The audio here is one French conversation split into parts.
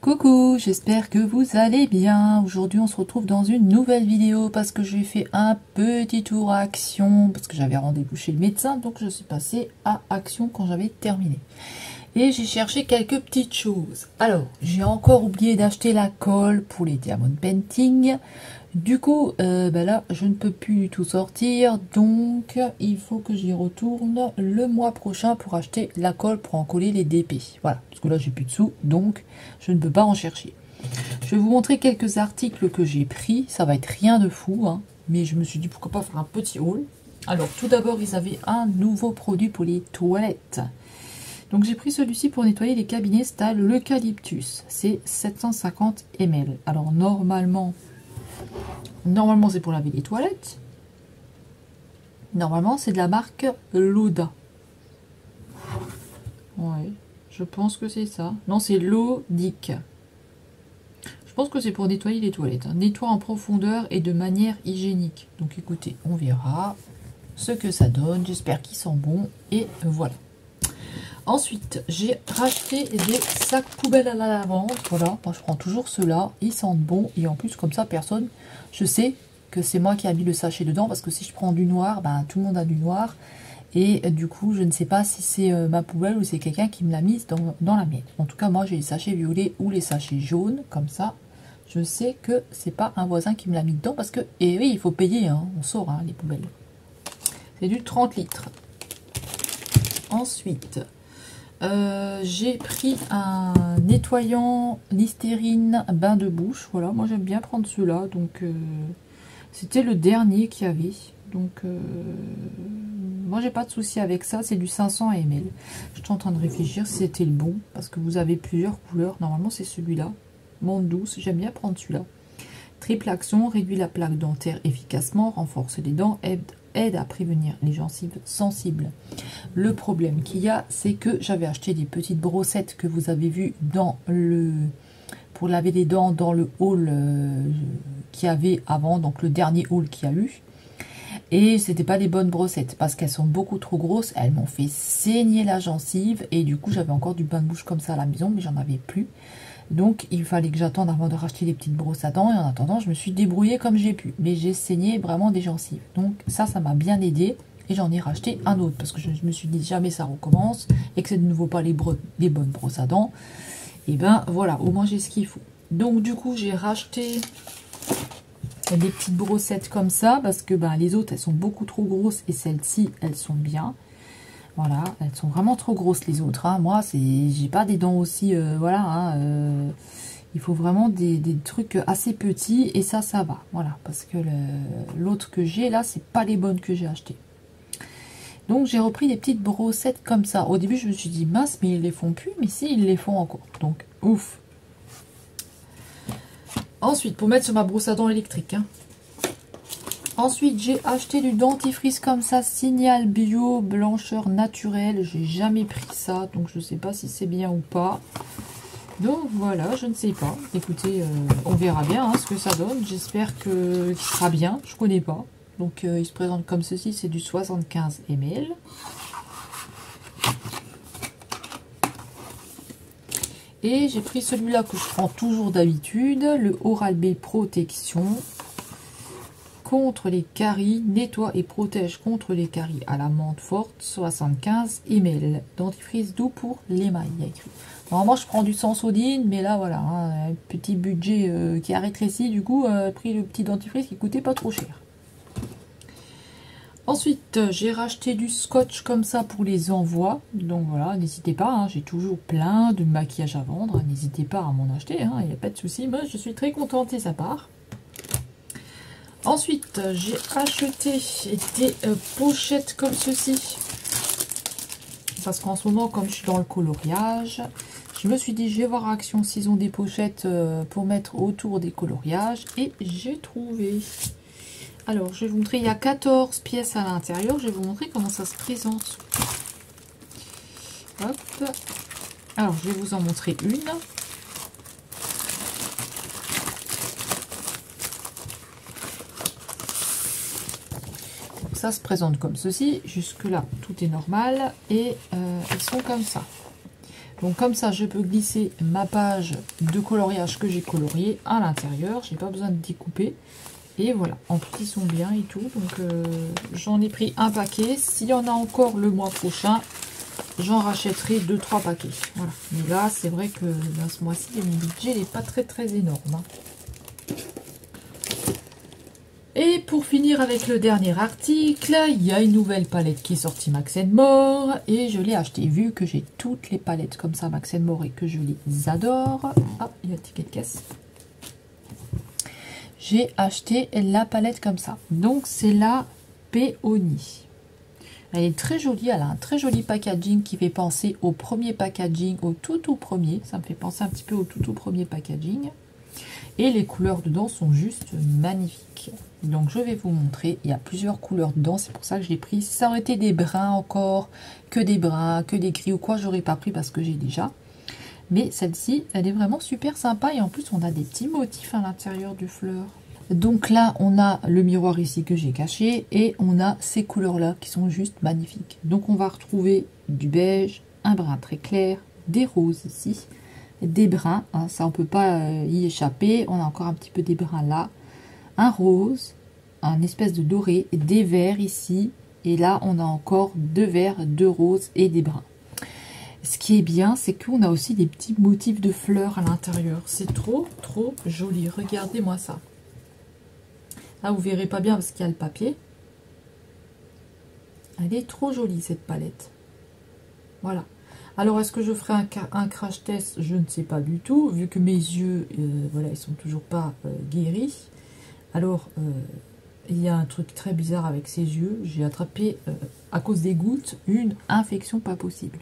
Coucou, j'espère que vous allez bien. Aujourd'hui on se retrouve dans une nouvelle vidéo parce que j'ai fait un petit tour à Action parce que j'avais rendez-vous chez le médecin, donc je suis passée à Action quand j'avais terminé. Et j'ai cherché quelques petites choses. Alors, j'ai encore oublié d'acheter la colle pour les diamond painting. Du coup, là, je ne peux plus du tout sortir. Donc, il faut que j'y retourne le mois prochain pour acheter la colle pour en coller les DP. Voilà, parce que là, j'ai plus de sous, donc je ne peux pas en chercher. Je vais vous montrer quelques articles que j'ai pris. Ça va être rien de fou, hein, mais je me suis dit pourquoi pas faire un petit haul. Alors, tout d'abord, ils avaient un nouveau produit pour les toilettes. Donc j'ai pris celui-ci pour nettoyer les cabinets style l'eucalyptus. C'est 750 ml. Alors normalement c'est pour laver les toilettes. Normalement c'est de la marque Lauda. Ouais, je pense que c'est ça. Non, c'est Laudic. Je pense que c'est pour nettoyer les toilettes. Hein. Nettoie en profondeur et de manière hygiénique. Donc écoutez, on verra ce que ça donne. J'espère qu'il sent bon. Et voilà. Ensuite, j'ai racheté des sacs poubelles à la lavande. Voilà, moi je prends toujours ceux-là. Ils sentent bon. Et en plus, comme ça, personne... Je sais que c'est moi qui ai mis le sachet dedans. Parce que si je prends du noir, ben, tout le monde a du noir. Et du coup, je ne sais pas si c'est ma poubelle ou c'est quelqu'un qui me l'a mise dans la mienne. En tout cas, moi, j'ai les sachets violets ou les sachets jaunes. Comme ça, je sais que c'est pas un voisin qui me l'a mis dedans. Parce que, et oui, il faut payer. Hein, on sort hein, les poubelles. C'est du 30 litres. Ensuite... j'ai pris un nettoyant Listerine bain de bouche. Voilà, moi j'aime bien prendre ceux-là. Donc c'était le dernier qu'il y avait. Donc moi j'ai pas de souci avec ça. C'est du 500 ml. Je suis en train de réfléchir si c'était le bon. Parce que vous avez plusieurs couleurs. Normalement c'est celui-là. Menthe douce. J'aime bien prendre celui-là. Triple action. Réduit la plaque dentaire efficacement. Renforce les dents. Aide à prévenir les gencives sensibles. Le problème qu'il y a, c'est que j'avais acheté des petites brossettes que vous avez vues dans le... pour laver les dents dans le haul qu'il y avait avant, donc le dernier haul qu'il y a eu. Et c'était pas des bonnes brossettes parce qu'elles sont beaucoup trop grosses. Elles m'ont fait saigner la gencive et du coup j'avais encore du bain de bouche comme ça à la maison, mais j'en avais plus. Donc il fallait que j'attende avant de racheter les petites brosses à dents. Et en attendant, je me suis débrouillée comme j'ai pu. Mais j'ai saigné vraiment des gencives. Donc ça m'a bien aidé. Et j'en ai racheté un autre. Parce que je me suis dit jamais ça recommence. Et que c'est de nouveau pas les bonnes brosses à dents. Et ben voilà, au moins j'ai ce qu'il faut. Donc du coup j'ai racheté des petites brossettes comme ça. Parce que ben, les autres elles sont beaucoup trop grosses. Et celles-ci elles sont bien. Voilà, elles sont vraiment trop grosses les autres. Hein. Moi, j'ai pas des dents aussi, voilà. Hein, il faut vraiment des trucs assez petits et ça va. Voilà, parce que l'autre que j'ai là, c'est pas les bonnes que j'ai achetées. Donc j'ai repris des petites brossettes comme ça. Au début, je me suis dit mince, mais ils les font plus. Mais si, ils les font encore. Donc ouf. Ensuite, pour mettre sur ma brosse à dents électrique. Hein. Ensuite, j'ai acheté du dentifrice comme ça, Signal Bio, blancheur naturelle. J'ai jamais pris ça, donc je ne sais pas si c'est bien ou pas. Donc voilà, je ne sais pas. Écoutez, on verra bien hein, ce que ça donne. J'espère qu'il sera bien, je ne connais pas. Donc il se présente comme ceci, c'est du 75 ml. Et j'ai pris celui-là que je prends toujours d'habitude, le Oral-B Protection. Contre les caries, nettoie et protège contre les caries à la menthe forte, 75 ml. Dentifrice doux pour l'émail, il y a écrit. Normalement, je prends du Sensodyne, mais là, voilà, hein, un petit budget qui a rétréci, du coup, pris le petit dentifrice qui coûtait pas trop cher. Ensuite, j'ai racheté du scotch comme ça pour les envois. Donc voilà, n'hésitez pas, hein, j'ai toujours plein de maquillage à vendre. N'hésitez pas à m'en acheter, hein, il n'y a pas de souci. Moi, je suis très contente et ça part. Ensuite, j'ai acheté des pochettes comme ceci. Parce qu'en ce moment, comme je suis dans le coloriage, je me suis dit, je vais voir Action s'ils ont des pochettes pour mettre autour des coloriages. Et j'ai trouvé. Alors, je vais vous montrer, il y a 14 pièces à l'intérieur. Je vais vous montrer comment ça se présente. Hop. Alors, je vais vous en montrer une. Ça se présente comme ceci, jusque là tout est normal et ils sont comme ça. Donc comme ça, je peux glisser ma page de coloriage que j'ai colorié à l'intérieur. J'ai pas besoin de découper. Et voilà, en plus ils sont bien et tout. Donc j'en ai pris un paquet. S'il y en a encore le mois prochain, j'en rachèterai 2-3 paquets. Voilà. Mais là, c'est vrai que dans ce mois-ci, mon budget n'est pas très énorme. Hein. Et pour finir avec le dernier article, il y a une nouvelle palette qui est sortie Max More et je l'ai achetée vu que j'ai toutes les palettes comme ça Max More et que je les adore. Ah, il y a un ticket de caisse. J'ai acheté la palette comme ça. Donc c'est la Peony. Elle est très jolie, elle a un très joli packaging qui fait penser au premier packaging, au tout premier. Ça me fait penser un petit peu au tout premier packaging. Et les couleurs dedans sont juste magnifiques. Donc je vais vous montrer, il y a plusieurs couleurs dedans, c'est pour ça que je l'ai pris. Si ça aurait été des bruns encore, que des bruns, que des gris ou quoi, j'aurais pas pris parce que j'ai déjà. Mais celle-ci, elle est vraiment super sympa et en plus on a des petits motifs à l'intérieur du fleur. Donc là, on a le miroir ici que j'ai caché et on a ces couleurs-là qui sont juste magnifiques. Donc on va retrouver du beige, un brun très clair, des roses ici, des bruns, hein, ça on peut pas y échapper, on a encore un petit peu des bruns là, un rose, un espèce de doré, des verts ici, et là on a encore deux verts, deux roses et des bruns. Ce qui est bien, c'est qu'on a aussi des petits motifs de fleurs à l'intérieur, c'est trop joli, regardez-moi ça. Là vous verrez pas bien parce qu'il y a le papier, elle est trop jolie cette palette, voilà. Alors, est-ce que je ferai un crash test? Je ne sais pas du tout, vu que mes yeux, voilà, ils sont toujours pas guéris. Alors, il y a un truc très bizarre avec ses yeux. J'ai attrapé, à cause des gouttes, une infection pas possible.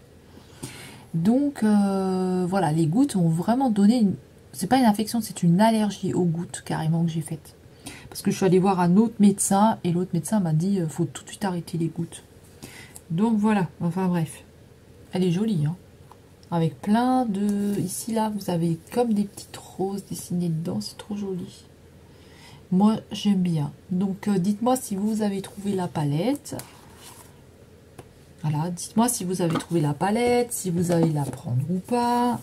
Donc, voilà, les gouttes ont vraiment donné une... C'est pas une infection, c'est une allergie aux gouttes, carrément, que j'ai faite. Parce que je suis allée voir un autre médecin, et l'autre médecin m'a dit, faut tout de suite arrêter les gouttes. Donc, voilà, enfin bref. Elle est jolie, hein. Avec plein de... Ici, là, vous avez comme des petites roses dessinées dedans. C'est trop joli. Moi, j'aime bien. Donc, dites-moi si vous avez trouvé la palette. Voilà, dites-moi si vous avez trouvé la palette, si vous allez la prendre ou pas.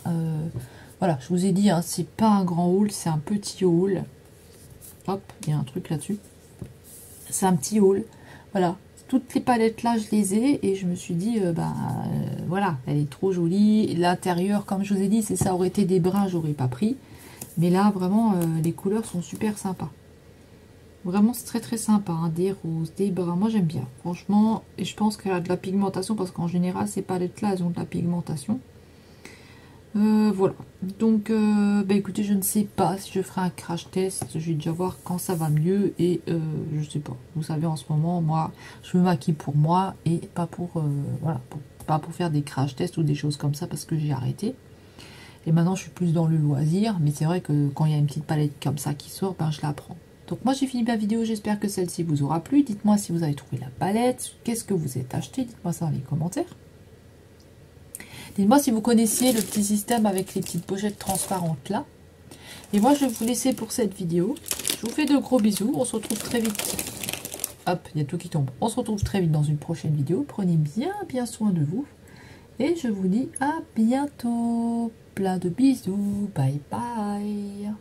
Voilà, je vous ai dit, hein, c'est pas un grand haul, c'est un petit haul. Hop, il y a un truc là-dessus. C'est un petit haul. Voilà. Toutes les palettes là, je les ai et je me suis dit, voilà, elle est trop jolie. L'intérieur, comme je vous ai dit, si ça aurait été des bruns, j'aurais pas pris. Mais là, vraiment, les couleurs sont super sympas. Vraiment, c'est très sympa. Hein. Des roses, des bruns, moi j'aime bien. Franchement, et je pense qu'elle a de la pigmentation parce qu'en général, ces palettes là, elles ont de la pigmentation. Voilà. Donc, écoutez, je ne sais pas si je ferai un crash test. Je vais déjà voir quand ça va mieux. Et je sais pas. Vous savez, en ce moment, moi, je me maquille pour moi et pas pour, voilà, pas pour faire des crash tests ou des choses comme ça parce que j'ai arrêté. Et maintenant, je suis plus dans le loisir. Mais c'est vrai que quand il y a une petite palette comme ça qui sort, ben, je la prends. Donc, moi, j'ai fini ma vidéo. J'espère que celle-ci vous aura plu. Dites-moi si vous avez trouvé la palette. Qu'est-ce que vous êtes acheté? Dites-moi ça dans les commentaires. Dites-moi si vous connaissiez le petit système avec les petites pochettes transparentes là. Et moi, je vais vous laisser pour cette vidéo. Je vous fais de gros bisous. On se retrouve très vite. Hop, il y a tout qui tombe. On se retrouve très vite dans une prochaine vidéo. Prenez bien soin de vous. Et je vous dis à bientôt. Plein de bisous. Bye bye.